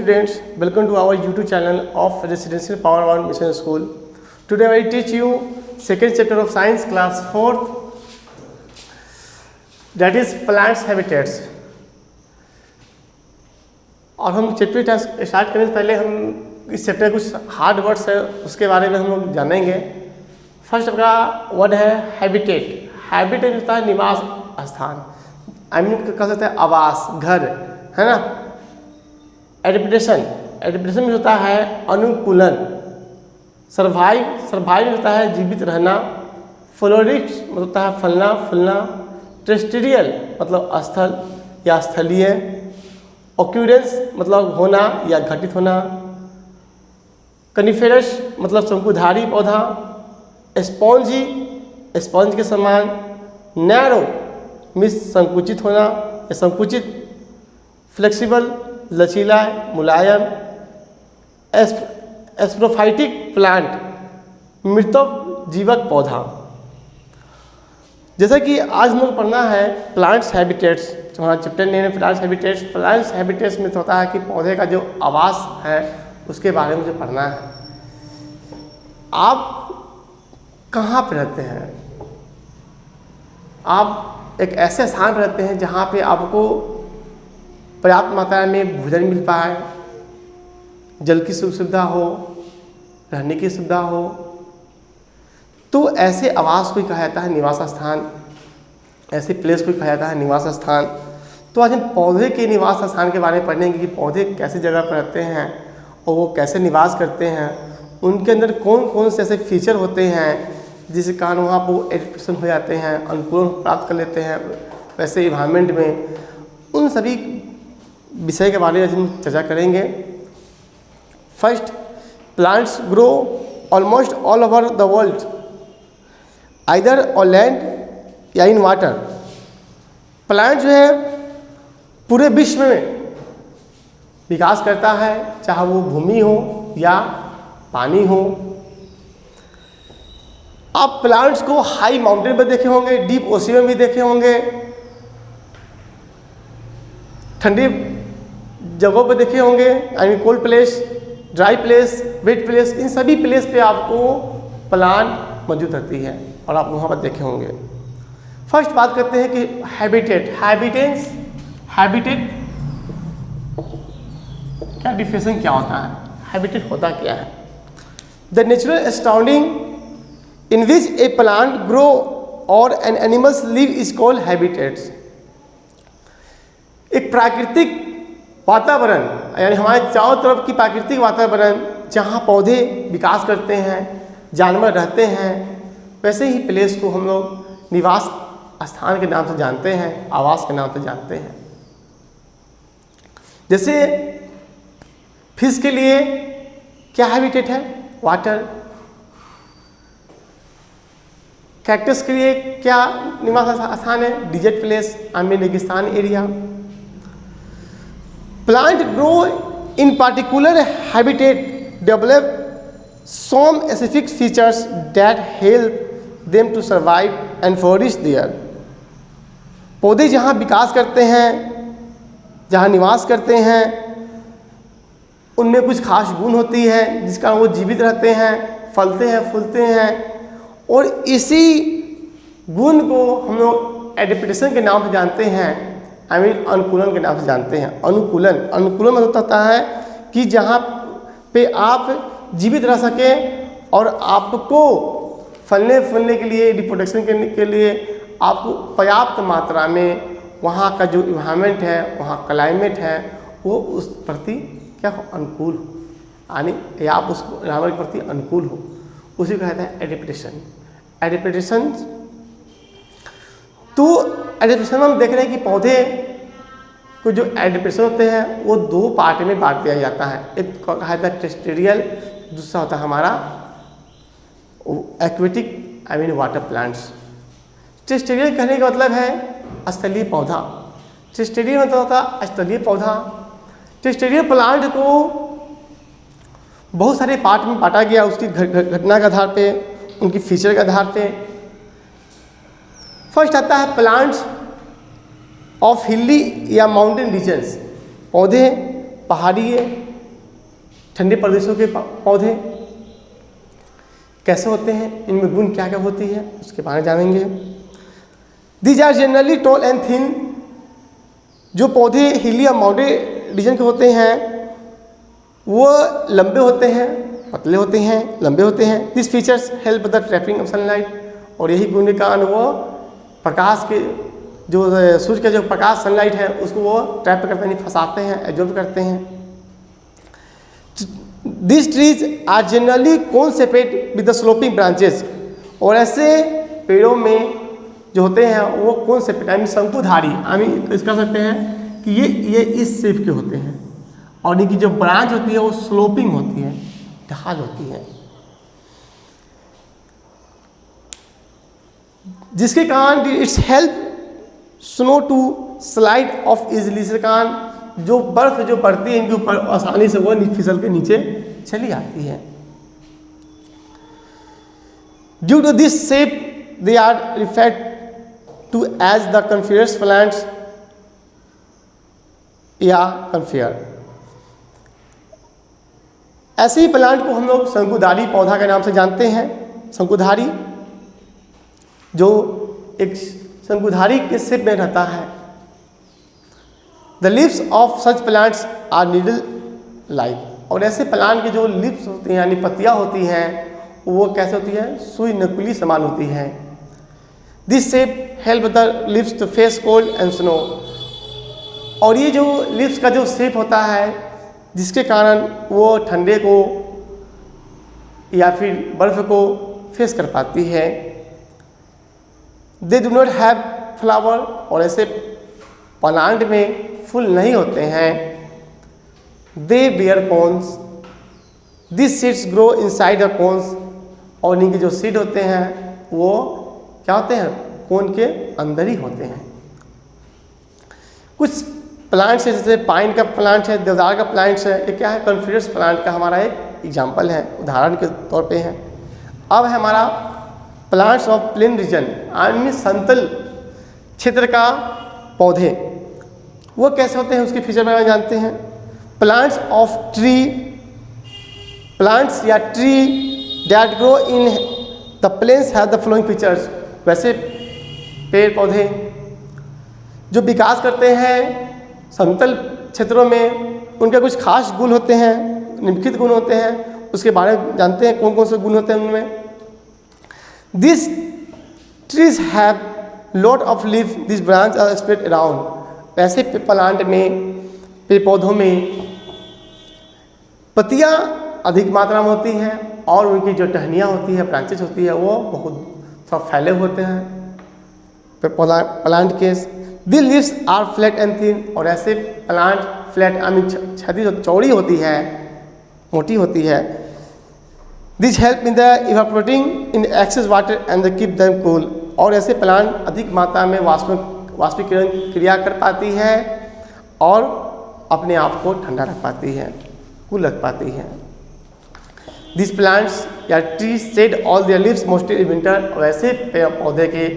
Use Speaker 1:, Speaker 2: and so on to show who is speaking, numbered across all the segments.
Speaker 1: students, welcome to our YouTube channel of Residential Power One Mission School. Today I will teach you second chapter of science class 4th, that is plants habitats. और हम chapter start करने से पहले हम इस chapter के कुछ hard words है उसके बारे में हम लोग जानेंगे। फर्स्ट आपका वर्ड है हैबिटेट। हैबिटेट होता है निवास स्थान, आई मीन कह सकते हैं आवास, घर, है ना। एडेप्टेशन, एडेप्टेशन में होता है अनुकूलन। सर्वाइव होता है जीवित रहना। फ्लोरिक्स मतलब होता है फलना फूलना। टेरेस्ट्रियल मतलब स्थल या स्थलीय। ऑक्यूरेंस मतलब होना या घटित होना। कनिफेरस मतलब शंकुधारी पौधा। स्पॉन्ज के समान। नैरो मीन्स संकुचित होना या संकुचित। फ्लेक्सिबल लचीला मुलायम। एस्प्रोफाइटिक प्लांट मृतक जीवक पौधा। जैसा कि आज हम लोग पढ़ना है प्लांट्स हैबिटेट्स, हमारा चैप्टर नेम है प्लांट्स हैबिटेट्स। प्लांट्स हैबिटेट्स में होता है कि पौधे का जो आवास है उसके बारे में मुझे पढ़ना है। आप कहाँ पर रहते हैं? आप एक ऐसे स्थान पर रहते हैं जहाँ पे आपको पर्याप्त मात्रा में भोजन मिल पाए, जल की सुविधा हो, रहने की सुविधा हो, तो ऐसे आवास को कहा जाता है निवास स्थान। ऐसे प्लेस को कहा जाता है निवास स्थान। तो आज हम पौधे के निवास स्थान के बारे में पढ़ेंगे कि पौधे कैसी जगह पर रहते हैं और वो कैसे निवास करते हैं। उनके अंदर कौन कौन से ऐसे फीचर होते हैं जिसके कारण वहाँ पर एडेप्टेशन हो जाते हैं, अनुकूलन प्राप्त कर लेते हैं वैसे इन्वायरमेंट में। उन सभी विषय के बारे में हम चर्चा करेंगे। First, plants grow almost all over the world, either on land या इन वाटर। प्लांट जो है पूरे विश्व में विकास करता है, चाहे वो भूमि हो या पानी हो। आप प्लांट्स को हाई माउंटेन पर देखे होंगे, डीप ओशन में भी देखे होंगे, ठंडी जगहों पर देखे होंगे, I mean cold place, dry place, wet place. इन सभी प्लेस पे आपको प्लांट मौजूद रहती है और आप वहाँ पर देखे होंगे। फर्स्ट बात करते हैं कि हैबिटेट। हैबिटेट क्या डिफिनेशन क्या होता है? हैबिटेट होता क्या है? The natural surrounding in which a plant grow और an animals live is called habitats. एक प्राकृतिक वातावरण, यानी हमारे चारों तरफ की प्राकृतिक वातावरण जहाँ पौधे विकास करते हैं, जानवर रहते हैं, वैसे ही प्लेस को हम लोग निवास स्थान के नाम से जानते हैं, आवास के नाम से जानते हैं। जैसे फिश के लिए क्या हैबिटेट है? वाटर। कैक्टस के लिए क्या निवास स्थान है? डिजर्ट प्लेस, आम रेगिस्तान area. Plant grow in particular habitat develop some specific features that help them to survive and flourish there. पौधे जहाँ विकास करते हैं, जहाँ निवास करते हैं, उनमें कुछ खास गुण होती है जिसका वो जीवित रहते हैं, फलते हैं, फूलते हैं। और इसी गुण को हम लोग एडेप्टेशन के नाम से जानते हैं, आई मीन अनुकूलन के नाम से जानते हैं। अनुकूलन मतलब होता है कि जहाँ पे आप जीवित रह सकें और आपको फलने फूलने के लिए, रिप्रोडक्शन के लिए आपको पर्याप्त मात्रा में वहाँ का जो इन्वायरमेंट है, वहाँ क्लाइमेट है, वो उस प्रति क्या हो? अनुकूल हो, यानी आप उस इन्वायरमेंट के प्रति अनुकूल हो, उसी को कहता है एडेप्टेशन। तो एडेप्टेशन में हम देख रहे हैं कि पौधे को जो एडेप्टेशन होते हैं वो दो पार्ट में बांट दिया जाता है। एक कहा जाता है टेरेस्ट्रियल, दूसरा होता है हमारा aquatic, I mean water plants. Terrestrial कहने का मतलब है स्थलीय पौधा। टेरेस्ट्रियल मतलब होता है स्थलीय पौधा। टेरेस्ट्रियल प्लांट को बहुत सारे पार्ट में बांटा गया, उसकी घटना के आधार पे, उनकी फीचर के आधार पे। फर्स्ट आता है प्लांट्स ऑफ हिली या माउंटेन रीजन्स। पौधे पहाड़ी ठंडे प्रदेशों के पौधे कैसे होते हैं, इनमें गुण क्या क्या होती है, उसके बारे में जानेंगे। These are generally tall and thin. जो पौधे हिली या माउंटेन रीजन के होते हैं वो लंबे होते हैं, पतले होते हैं, लंबे होते हैं। This features help the trapping of sunlight. और यही गुण के कारण वो प्रकाश के जो सूर्य का जो प्रकाश सनलाइट है उसको वो ट्रैप करते हैं, फंसाते हैं, एब्जॉर्ब करते हैं। This trees are generally cone separate with the sloping branches. और ऐसे पेड़ों में जो होते हैं वो कोन सेपरेट यानी शंकुधारी, इस कह सकते हैं कि ये इस शेप के होते हैं और इनकी जो ब्रांच होती है वो स्लोपिंग होती है, ढाल होती है, जिसके कारण it's help snow to slide off easily. इसके कारण जो बर्फ जो पड़ती है इनके ऊपर आसानी से वो फिसल के नीचे चली आती है। Due to this shape they are referred to as the conifers plants या कन्फियर। ऐसे ही प्लांट को हम लोग शंकुधारी पौधा के नाम से जानते हैं। शंकुधारी जो एक शंकुधारी के शेप में रहता है। The leaves of such plants are needle like. और ऐसे प्लांट के जो लिव्स होती हैं यानी पत्तियां होती हैं वो कैसे होती है, सुई नकुली समान होती हैं। This shape help the leaves to face cold and snow. और ये जो लिव्स का जो शेप होता है जिसके कारण वो ठंडे को या फिर बर्फ को फेस कर पाती है। They do not have flower. और ऐसे प्लांट में फूल नहीं होते हैं। They bear cones. This seeds grow inside the cones. और इनके जो सीड होते हैं वो क्या होते हैं, कोन के अंदर ही होते हैं। कुछ प्लांट्स है जैसे पाइन का प्लांट है, देवदार का प्लांट्स है, ये क्या है, कॉन्फिडर्स प्लांट का हमारा एक एग्जाम्पल है, उदाहरण के तौर पे है। अब है हमारा प्लांट्स ऑफ प्लेन रीजन यानी समतल क्षेत्र का पौधे, वो कैसे होते हैं उसके फीचर बारे में जानते हैं। प्लांट्स ऑफ ट्री, प्लांट्स या tree that grow in the plains have the following features. वैसे पेड़ पौधे जो विकास करते हैं समतल क्षेत्रों में उनके कुछ खास गुण होते हैं, निम्नलिखित गुण होते हैं, उसके बारे में जानते हैं कौन कौन से गुण होते हैं उनमें। This trees have lot of leaf, this branch are spread around. ऐसे प्लांट में, पेड़ पौधों में पत्तियां अधिक मात्रा में होती हैं और उनकी जो टहनियाँ होती है, ब्रांचेस होती है, वो बहुत सब फैले होते हैं प्लांट के। This leaves are flat and thin. और ऐसे प्लांट फ्लैट छती जो चौड़ी होती है, मोटी होती है। This help in the evaporating in excess water and the keep them cool. और ऐसे प्लांट अधिक मात्रा में वाष्पीकरण क्रिया कर पाती है और अपने आप को ठंडा रख पाती है, कूल रख पाती है। दिस प्लांट्स या trees shed all their leaves mostly in winter. और ऐसे पौधे के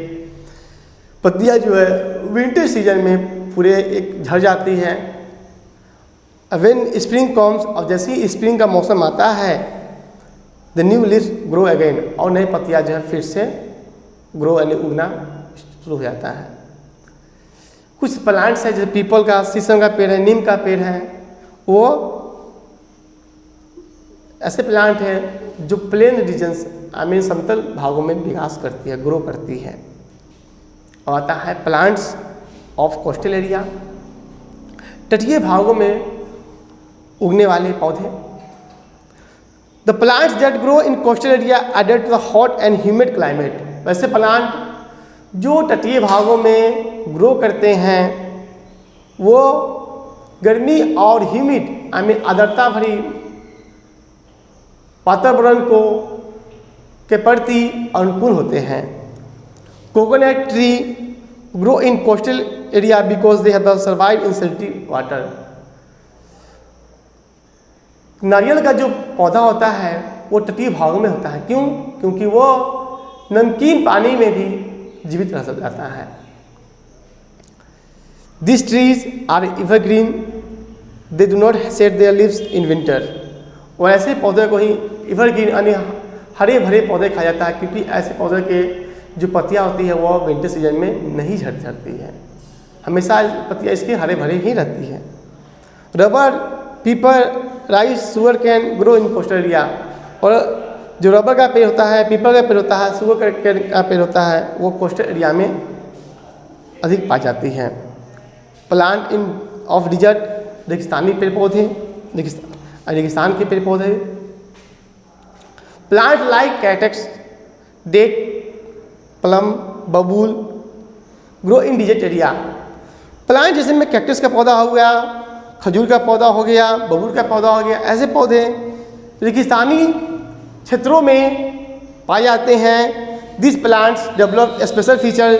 Speaker 1: पत्तियाँ जो है विंटर सीजन में पूरे एक झड़ जाती हैं। व्हेन स्प्रिंग कम्स, और जैसे ही स्प्रिंग का मौसम आता है, the new leaves grow again. और नई पत्तियाँ जो है फिर से ग्रो यानी उगना शुरू हो जाता है। कुछ प्लांट्स है जैसे पीपल का, शीशम का पेड़ है, नीम का पेड़ है, वो ऐसे प्लांट है जो प्लेन रीजन्स समतल भागों में विकास करती है, ग्रो करती है। और आता है प्लांट्स ऑफ कोस्टल एरिया, तटीय भागों में उगने वाले पौधे। The plants that grow in coastal area adapt to the hot and humid climate. वैसे प्लांट जो तटीय भागों में ग्रो करते हैं वो गर्मी और ह्यूमिड आर्द्रता भरी वातावरण को के प्रति अनुकूल होते हैं। Coconut tree grow in coastal area because they have survive in salty water. नारियल का जो पौधा होता है वो तटीय भागों में होता है। क्यों? क्योंकि वो नमकीन पानी में भी जीवित रह जाता है। This trees are evergreen, they do not shed their leaves in winter. और ऐसे पौधे को ही एवरग्रीन यानी हरे भरे पौधे खाया जाता है, क्योंकि ऐसे पौधे के जो पत्तियाँ होती है वो विंटर सीजन में नहीं झड़ती है, हमेशा पत्तियाँ इसके हरे भरे ही रहती है। Rubber, people, rice, sugar cane grow in coastal area. और जो रबर का पेड़ होता है, पीपल का पेड़ होता है, शुगर कैन का पेड़ होता है, वो कोस्टल एरिया में अधिक पाई जाती है। प्लांट इन ऑफ डिजर्ट, रेगिस्तानी पेड़ पौधे, रेगिस्तान के पेड़ पौधे। Plant like cactus, date, plum, बबूल grow in desert area. Plant जैसे में कैक्टस का पौधा हो गया, खजूर का पौधा हो गया, बबूल का पौधा हो गया, ऐसे पौधे रेगिस्तानी क्षेत्रों में पाए जाते हैं। This plants develop special feature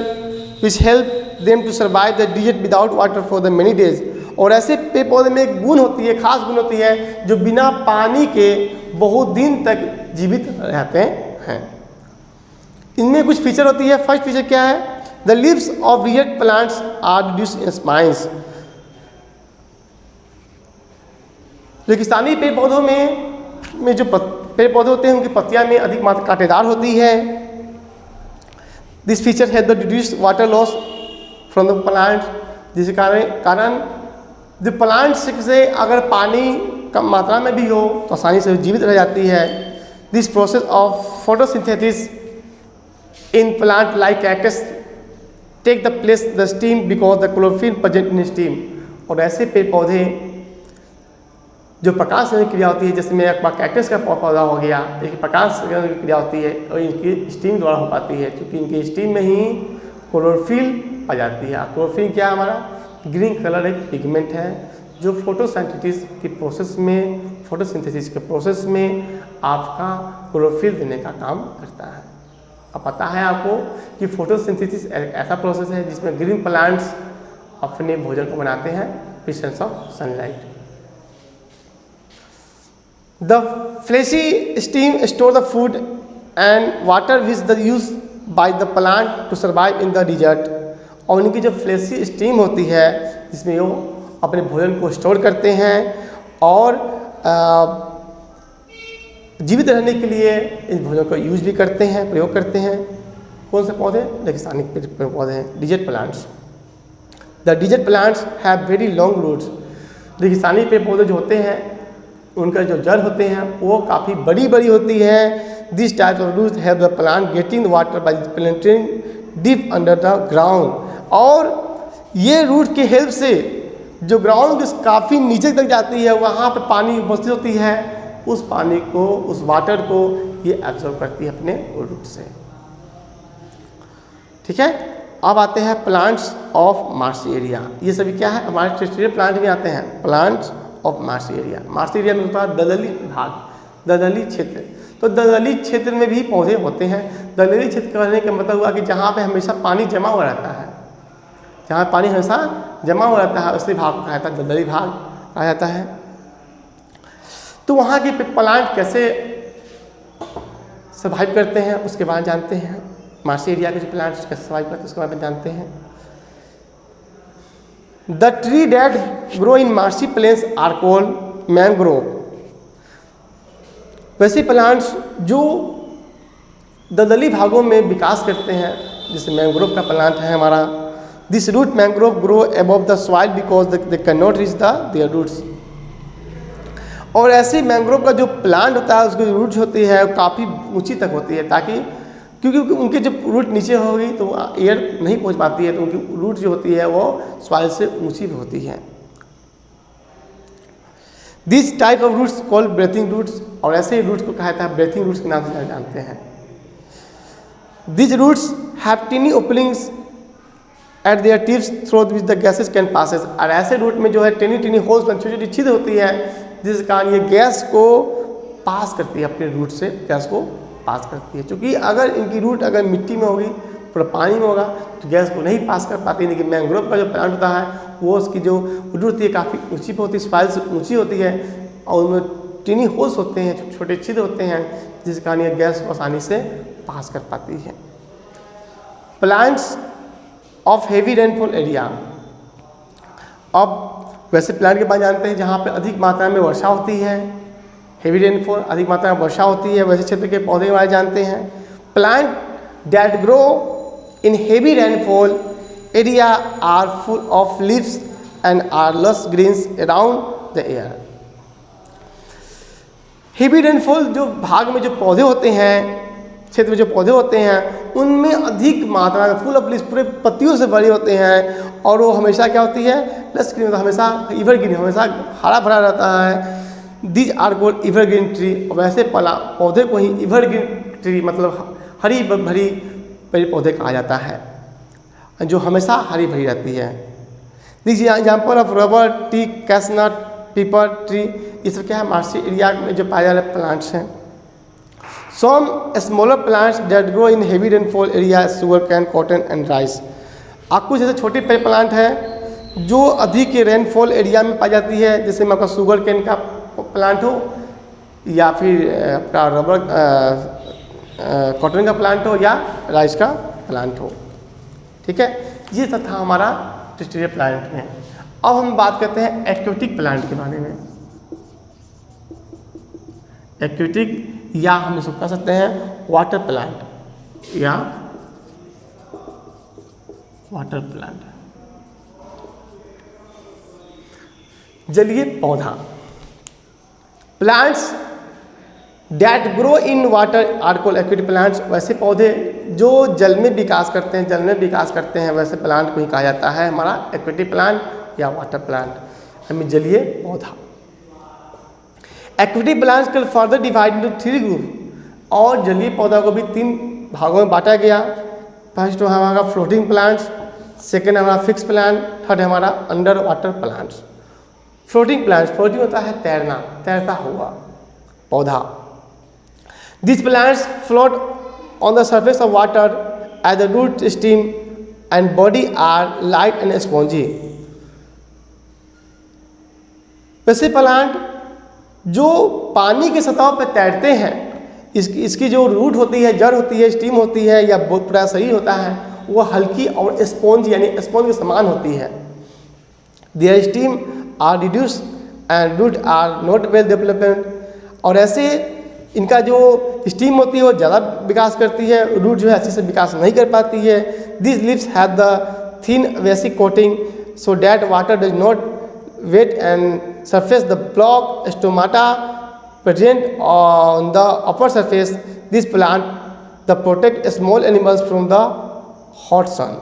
Speaker 1: which help them to survive the desert without water for the many days. और ऐसे पेड़ पौधे में एक गुण होती है, खास गुण होती है, जो बिना पानी के बहुत दिन तक जीवित रहते हैं। इनमें कुछ फीचर होती है। फर्स्ट फीचर क्या है? The leaves of desert plants are reduced in spines. रेगिस्तानी पेड़ पौधों में जो पेड़ पौधे होते हैं उनकी पत्तियां में अधिक मात्रा कांटेदार होती है। This feature has the reduced water loss from the plant, जिसके कारण जो प्लांट से अगर पानी कम मात्रा में भी हो तो आसानी से जीवित रह जाती है। This process of photosynthesis in plant like cactus take the place the stem because the chlorophyll present in stem. और ऐसे पेड़ पौधे जो प्रकाश संश्लेषण क्रिया होती है, जैसे में कैक्टस का पौधा हो गया, एक प्रकाश संश्लेषण की क्रिया होती है और इनकी स्टीम द्वारा हो पाती है, क्योंकि इनकी स्टीम में ही क्लोरोफिल आ जाती है। क्लोरोफिल क्या हमारा ग्रीन कलर एक पिगमेंट है जो फोटोसिंथेसिस के प्रोसेस में आपका क्लोरोफिल देने का काम करता है। अब पता है आपको कि फोटोसिंथेसिस ऐसा प्रोसेस है जिसमें ग्रीन प्लांट्स अपने भोजन को बनाते हैं presence of sunlight. The fleshy steam store the food and water which the used by the plant to survive in the desert। और उनकी जो फ्लेशी स्टीम होती है जिसमें वो अपने भोजन को स्टोर करते हैं और जीवित रहने के लिए इस भोजन को यूज भी करते हैं, प्रयोग करते हैं। कौन से पौधे? रेगिस्तानी पेड़ पौधे हैं, desert plants. The desert plants have very long roots. रेगिस्तानी पेड़ पौधे जो होते हैं उनका जो जड़ होते हैं वो काफ़ी बड़ी बड़ी होती है। This type of roots have the plant getting water by penetrating deep under the ground. और ये रूट के हेल्प से जो ग्राउंड के काफ़ी नीचे तक जाती है, वहाँ पर पानी उपस्थित होती है, उस पानी को, उस वाटर को ये एब्जॉर्ब करती है अपने रूट से। ठीक है, अब आते हैं प्लांट्स ऑफ मार्शी एरिया। ये सभी क्या है? हमारे टेरेस्ट्रियल प्लांट में आते हैं plants of marshy area. Marshy area में होता है दलदली भाग, दलदली क्षेत्र। तो दलदली क्षेत्र में भी पौधे होते हैं। दलदली क्षेत्र कहने का मतलब हुआ कि जहाँ पे हमेशा पानी जमा हुआ रहता है, जहाँ पानी हमेशा जमा हुआ रहता है उसी भाग को कहा जाता है दलदली भाग कहा जाता है। तो वहाँ के प्लांट कैसे सर्वाइव करते हैं उसके बारे में जानते हैं। मार्शी एरिया के जो प्लांट्स कैसे सर्वाइव करते हैं उसके बारे में जानते हैं। The tree that grow in marshy plains are called mangrove। वैसे प्लांट्स जो दलदली भागों में विकास करते हैं, जैसे मैंग्रोव का प्लांट है हमारा। This root mangrove grow above the soil because they can not reach their roots. और ऐसे मैंग्रोव का जो प्लांट होता है उसकी रूट्स होती है काफ़ी ऊंची तक होती है, ताकि क्योंकि उनके जब रूट नीचे होगी तो एयर नहीं पहुंच पाती है, तो उनकी रूट जो होती है वो सॉइल से ऊंची भी होती है। This type of roots called breathing roots. और ऐसे रूट्स को कहा जाता है ब्रेथिंग रूट्स के नाम से जानते हैं। This roots have tiny openings at their tips through which the gases can passes. और ऐसे रूट में जो है टिनी होल्स छोटी छोटी छेद होती है, जिस कारण ये गैस को पास करती है, अपने रूट से गैस को पास करती है। क्योंकि अगर इनकी रूट अगर मिट्टी में होगी, पूरा पानी में होगा, तो गैस को नहीं पास कर पाती। लेकिन मैंग्रोव का जो प्लांट होता है वो उसकी जो रूट होती है काफ़ी ऊंची पे होती है, सॉइल से ऊंची होती है, और उनमें टिनी होल्स होते हैं, छोटे छिद्र होते हैं, जिस कारण ये गैस को आसानी से पास कर पाती है। Plants of heavy rainfall area. अब वैसे प्लांट के बारे में जानते हैं जहाँ पे अधिक मात्रा में वर्षा होती है। हेवी रेनफॉल, अधिक मात्रा में वर्षा होती है वैसे क्षेत्र के पौधे के बारे में जानते हैं। Plant that grow in heavy rainfall area are full of leaves and are lush greens around the air. Heavy rainfall जो भाग में जो पौधे होते हैं, क्षेत्र में जो पौधे होते हैं उनमें अधिक मात्रा में फुल ऑफ लीव्स, पूरे पत्तियों से भरे होते हैं, और वो हमेशा क्या होती है, लस ग्रीन, मतलब हमेशा एवरग्रीन, हमेशा हरा भरा रहता है। These are called evergreen tree. वैसे पौधे को ही एवरग्रीन ट्री मतलब हरी भरी पेड़ पौधे कहा जाता है, जो हमेशा हरी भरी रहती है। This example of rubber, T, cashew nut, पीपर ट्री, ये सब क्या है, मार्शी एरिया में जो पाए जाने वाले प्लांट्स हैं। Some smaller plants that grow in heavy rainfall area, sugar cane, cotton and rice. आपको जैसे छोटे प्लांट है जो अधिक रेनफॉल एरिया में पाई जाती है, जैसे में आपका शुगर कैन का प्लांट हो या फिर आपका रबर कॉटन का प्लांट हो या राइस का प्लांट हो। ठीक है, ये सब था हमारा टेरेस्ट्रियल प्लांट में। अब हम बात करते हैं एक्वेटिक प्लांट के बारे में। एक्वेटिक या हम इसको कह सकते हैं वाटर प्लांट या वाटर प्लांट। जलीय पौधा, plants that grow in water are called aquatic plants. वैसे पौधे जो जल में विकास करते हैं, वैसे प्लांट को ही कहा जाता है हमारा एक्वेटिक प्लांट या वाटर प्लांट, हमें जलीय पौधा। Aquatic plants can further divide into 3 group. और जलीय पौधा को भी 3 भागों में बांटा गया। फर्स्ट हमारा फ्लोटिंग प्लांट्स, सेकेंड हमारा फिक्स प्लांट, थर्ड हमारा under water plants. Floating plants, floating होता है तैरना, तैरता हुआ पौधा। This plants float on the surface of water as the root, stem and body are light and spongy. वैसे प्लांट जो पानी के सतह पर तैरते हैं, इसकी जो रूट होती है, जड़ होती है, स्टीम होती है या पूरा शरीर होता है, वो हल्की और स्पॉन्ज यानी स्पॉन्ज के समान होती है। Their stem are reduce and root are not well development. और ऐसे इनका जो स्टीम होती है वो ज़्यादा विकास करती है, रूट जो है अच्छे से विकास नहीं कर पाती है। This leaves have the thin basic coating so that water does not wet and surface the block stomata present on the upper surface. This plant the protect small animals from the hot sun.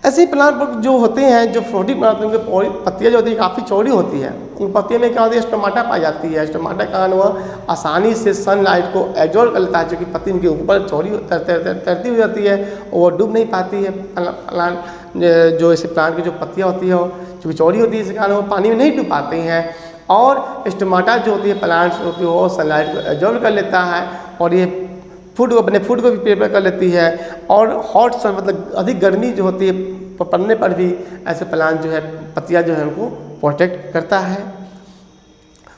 Speaker 1: ऐसे plant जो होते हैं, जो floating plant होते हैं, उनकी पत्तियाँ जो होती है काफ़ी चौड़ी होती है। उन पत्तियों में क्या होती है, स्टोमाटा पाई जाती है। स्टोमाटा का कारण वह आसानी से सनलाइट को एब्जॉर्ब कर लेता है, जो कि पत्ती उनके ऊपर चौड़ी तैरती हुई जाती है और वो डूब नहीं पाती है। प्लांट जो ऐसे प्लांट की जो पत्तियाँ होती है चूँकि चौड़ी होती है, इस कारण वो पानी में नहीं डूब पाती हैं। और स्टोमाटा जो होती है प्लांट्स होती है वो सनलाइट को एब्जॉर्ब कर लेता है और ये अपने फूड को भी प्रिपेयर कर लेती है। और हॉट सन मतलब अधिक गर्मी जो होती है पड़ने पर भी ऐसे प्लांट जो है पत्तियाँ जो है उनको प्रोटेक्ट करता है।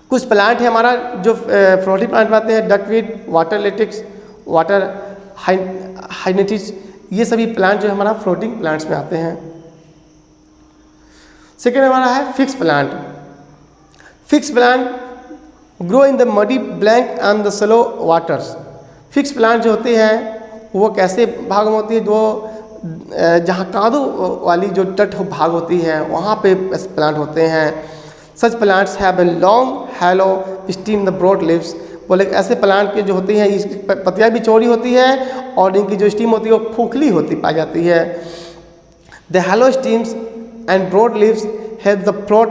Speaker 1: कुछ प्लांट है हमारा जो फ्लोटिंग प्लांट आते हैं, डकवीड, वाटर लेटिक्स, वाटर हाइनेटिस, ये सभी प्लांट जो है हमारा फ्लोटिंग प्लांट्स में आते हैं। सेकेंड हमारा है fix plant. Fix plant grow in the muddy blank and the slow waters. Fix plant जो होते हैं वो कैसे भाग में होती है, जो जहाँ कादो वाली जो तट भाग होती है वहाँ पे प्लांट होते हैं। Such plants have a long hollow stem the broad leaves. बोले ऐसे प्लांट के जो होती हैं इसकी पत्तियाँ भी चौड़ी होती है और इनकी जो स्टीम होती है वो खोखली होती पाई जाती है। The hollow stems and broad leaves help the plot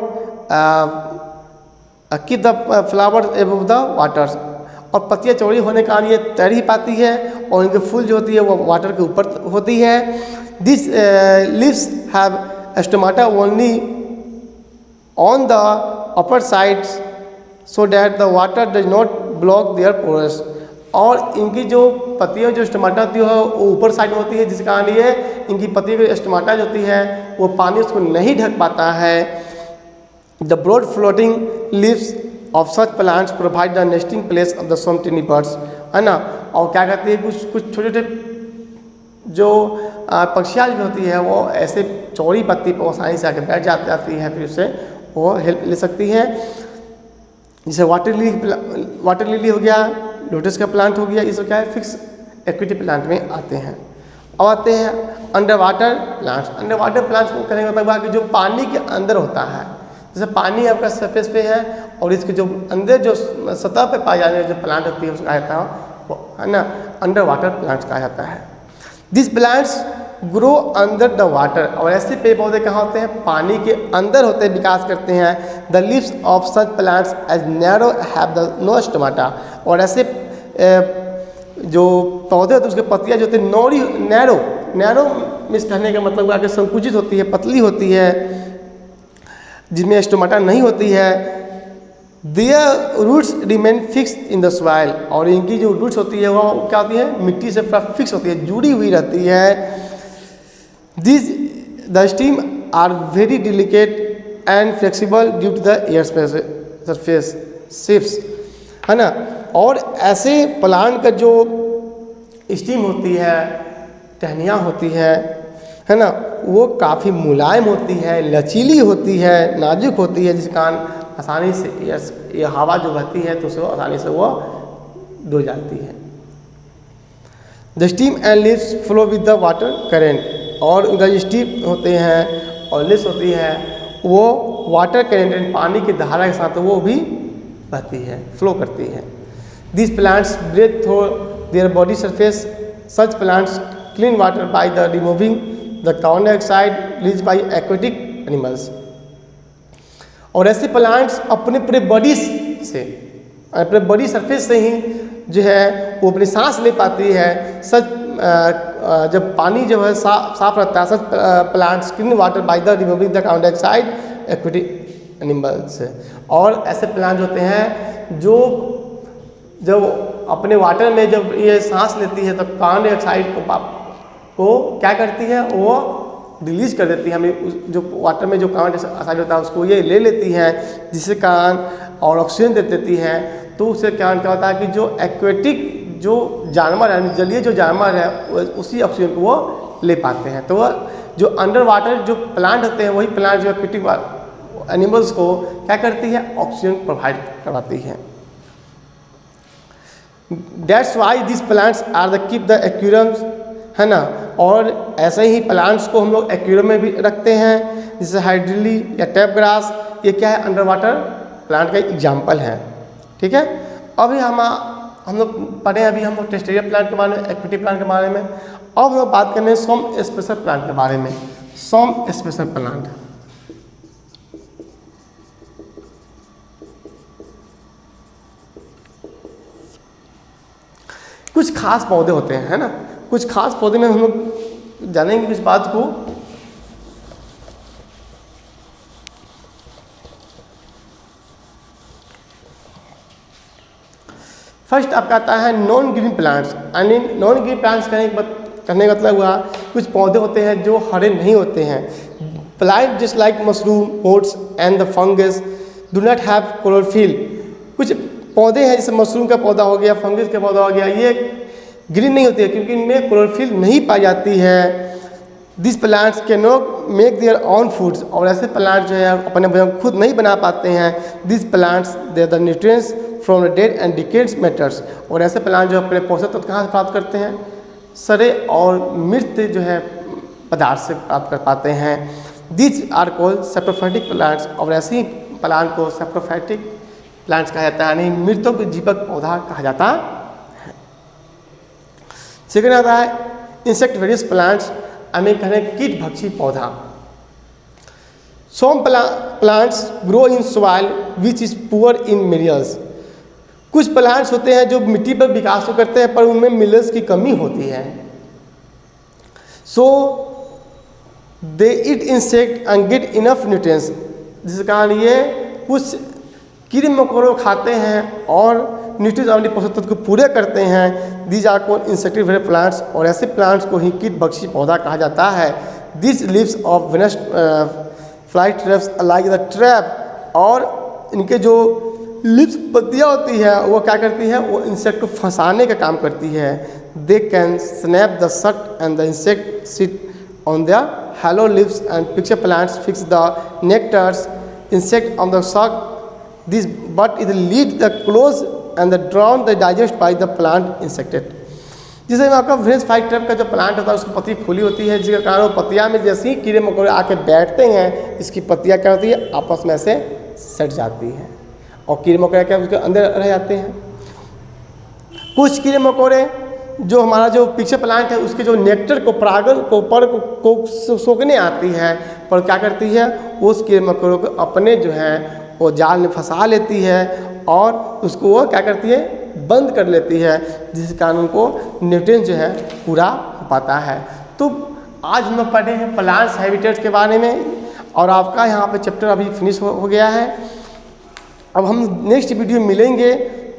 Speaker 1: keep the flowers above the waters. और पत्तियाँ चौड़ी होने के कारण ये तैर ही पाती है और इनके फूल जो होती है वो वाटर के ऊपर होती है। This leaves have stomata only on the upper sides so that the water does not block their pores. और इनकी जो पत्तियों जो स्टोमाटा होती है वो ऊपर साइड में होती है, जिस कारण ये इनकी पत्तियों की स्टोमाटा जो होती है वो पानी उसको नहीं ढक पाता है। The broad floating leaves of such plants provide the nesting place of the some tiny birds, है ना। और क्या कहते हैं कुछ छोटे छोटे जो पक्षियाँ जो होती है वो ऐसे चौड़ी पत्ती पर आसानी से आके बैठ जाती है, फिर उससे वो हेल्प ले सकती है। जैसे वाटर लिली हो गया, लोटस का प्लांट हो गया, ये सब क्या है फिक्स एक्विटी प्लांट में आते हैं। अब आते हैं under water plants. Under water plants को कहने का मतलब हुआ कि जो पानी के अंदर होता है, जैसे पानी आपका सरफेस पे है और इसके जो अंदर जो सतह पे पाए जाने जो प्लांट होती है उसको कहा जाता है वो है ना अंडर वाटर प्लांट्स कहा जाता है। This plants grow under the water. और ऐसे पेड़ पौधे कहाँ होते हैं, पानी के अंदर होते हैं, विकास करते हैं। The leaves of such plants as narrow have the no stomata. और ऐसे जो पौधे होते हैं उसके पत्तियाँ जो होती हैं नैरो मीन्स कहने का मतलब हुआ कि संकुचित होती है, पतली होती है, जिसमें स्टोमाटा नहीं होती है। Their roots remain fix in the soil. और इनकी जो रूट्स होती है वो क्या होती है, मिट्टी से पूरा फिक्स होती है, जुड़ी हुई रहती है। This the stem are very delicate and flexible due to the air surface ships, है ना। और ऐसे प्लांट का जो स्टीम होती है, टहनियाँ होती है ना, वो काफ़ी मुलायम होती है, लचीली होती है, नाजुक होती है, जिस कारण आसानी से ये हवा जो बहती है तो उसे आसानी से वो डो जाती है। The steam and leaves flow with the water current. और उनका जो स्टीम होते हैं और लीव्स होती है वो वाटर करेंट पानी की धारा के साथ वो भी बहती है, फ्लो करती है। This plants breathe through their body surface. Such plants clean water by the removing the carbon dioxide release by aquatic animals. और ऐसे प्लांट्स अपने पूरे बॉडी से, अपने बॉडी सरफेस से ही जो है वो अपनी सांस ले पाती है। सच जब पानी जो है साफ रहता है, सच plants clean water by the removing the carbon dioxide aquatic animals. और ऐसे प्लांट होते हैं जो जब अपने वाटर में जब ये सांस लेती है तो कार्बन डाइऑक्साइड को क्या करती है, वो रिलीज कर देती है। हमें जो वाटर में जो कार्बन डाइऑक्साइड होता है उसको ये ले लेती है, जिससे कारण और ऑक्सीजन दे देती है। तो उससे कारण क्या होता है कि जो एक्वेटिक जो जानवर है, जलीय जो जानवर है, उसी ऑक्सीजन को वो ले पाते हैं। तो वह जो अंडर वाटर जो प्लांट होते हैं वही प्लांट जो एक्वेटिक एनिमल्स को क्या करती है, ऑक्सीजन प्रोवाइड करवाती है। That's why these plants are the keep the aquariums, है ना। और ऐसे ही प्लांट्स को हम लोग एक्वेरियम में भी रखते हैं, जैसे हाइड्रिली या टैप ग्रास, ये क्या है, अंडर वाटर प्लांट का एग्जाम्पल है। ठीक है, अभी हम लोग पढ़े, अभी हम लोग टेस्टेरिया प्लांट के बारे में, एक्विटी प्लांट के बारे में। अब हम लोग बात करने सम स्पेशल प्लांट के बारे में। सम स्पेशल प्लांट कुछ खास पौधे होते हैं, है ना। कुछ खास पौधे में हम लोग जानेंगे इस बात को। फर्स्ट आपका आता है non green plants. And non green plants कहने का मतलब हुआ कुछ पौधे होते हैं जो हरे नहीं होते हैं। Plant just like mushroom, oats and the fungus do not have chlorophyll. कुछ पौधे हैं जैसे मशरूम का पौधा हो गया, फंगस का पौधा हो गया, ये ग्रीन नहीं होती है क्योंकि इनमें क्लोरोफिल नहीं पाई जाती है। This plants can not make their own foods. और ऐसे प्लांट जो है अपने भोजन खुद नहीं बना पाते हैं। This plants they the nutrients from the dead and decades matters. और ऐसे प्लांट जो अपने पोषक तत्व कहाँ से प्राप्त करते हैं, सड़े और मृत जो है पदार्थ से प्राप्त कर पाते हैं। This are called saprophytic plants. और ऐसे ही प्लांट को सैप्रोफाइटिक प्लांट्स कहा जाता है, यानी मृतों के जीवक पौधा कहा जाता है। सेकेंड आता है इंसेक्ट वेरियस प्लांट्स, हमें कहने कीट भक्षी पौधा। Some plants grow in soil which is poor in minerals. कुछ प्लांट्स होते हैं जो मिट्टी पर विकास तो करते हैं पर उनमें मिनरल्स की कमी होती है। So they eat insect and get enough nutrients. जिस कारण ये कुछ कीड़े मकोड़ों खाते हैं और न्यूट्रिएंट्स अपने पोषक तत्व को पूरे करते हैं। These are called insectivorous plants. और ऐसे प्लांट्स को ही कीट भक्षी पौधा कहा जाता है। This leaves of Venus flight traps like the trap. और इनके जो लिप्स पत्तियाँ होती है वो क्या करती है, वो इंसेक्ट को फंसाने का काम करती है। They can snap the shut and the insect sit on the halo lips and pitcher plants fix the nectars insect on the shuck this but is lead the close and the drown the digest by the plant insected. जिसमें आपका French fry type का जो plant होता है उसकी पत्ती खुली होती है, जिसके कारण वो पत्तियाँ में जैसे ही कीड़े मकोड़े आके बैठते हैं, इसकी पत्तियाँ क्या होती है आपस में ऐसे सट जाती हैं और कीड़े मकोड़े क्या उसके अंदर रह जाते हैं। कुछ कीड़े मकोड़े जो हमारा जो पिक्चर प्लांट है उसके जो नेक्टर को परागन को पर को सोखने आती है, पर क्या करती है उस कीड़े मकोड़ों को अपने जो है वो जाल में फंसा लेती है और उसको वो क्या करती है बंद कर लेती है, जिस कारण उनको न्यूट्रिएंट जो है पूरा हो पाता है। तो आज हम लोग पढ़े हैं प्लांट्स हैबिटेट के बारे में और आपका यहाँ पे चैप्टर अभी फिनिश हो गया है। अब हम नेक्स्ट वीडियो मिलेंगे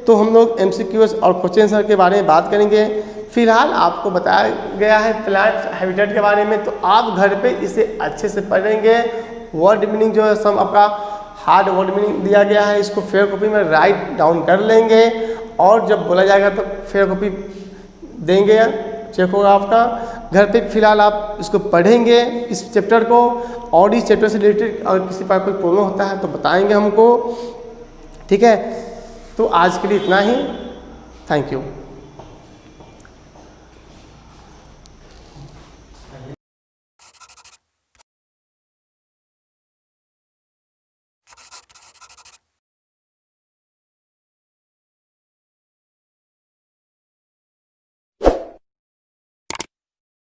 Speaker 1: तो हम लोग MCQs और क्वेश्चन आंसर के बारे में बात करेंगे। फिलहाल आपको बताया गया है प्लांट हैबिटेट के बारे में, तो आप घर पे इसे अच्छे से पढ़ेंगे। वर्ड मीनिंग जो है सब आपका हार्ड वर्ड मीनिंग दिया गया है, इसको फेयर कॉपी में राइट डाउन कर लेंगे और जब बोला जाएगा तो फेयर कॉपी देंगे, चेक होगा आपका। घर पे फिलहाल आप इसको पढ़ेंगे इस चैप्टर को, और इस चैप्टर से रिलेटेड अगर किसी पर कोई प्रॉब्लम होता है तो बताएंगे हमको, ठीक है। तो आज के लिए इतना ही, थैंक यू।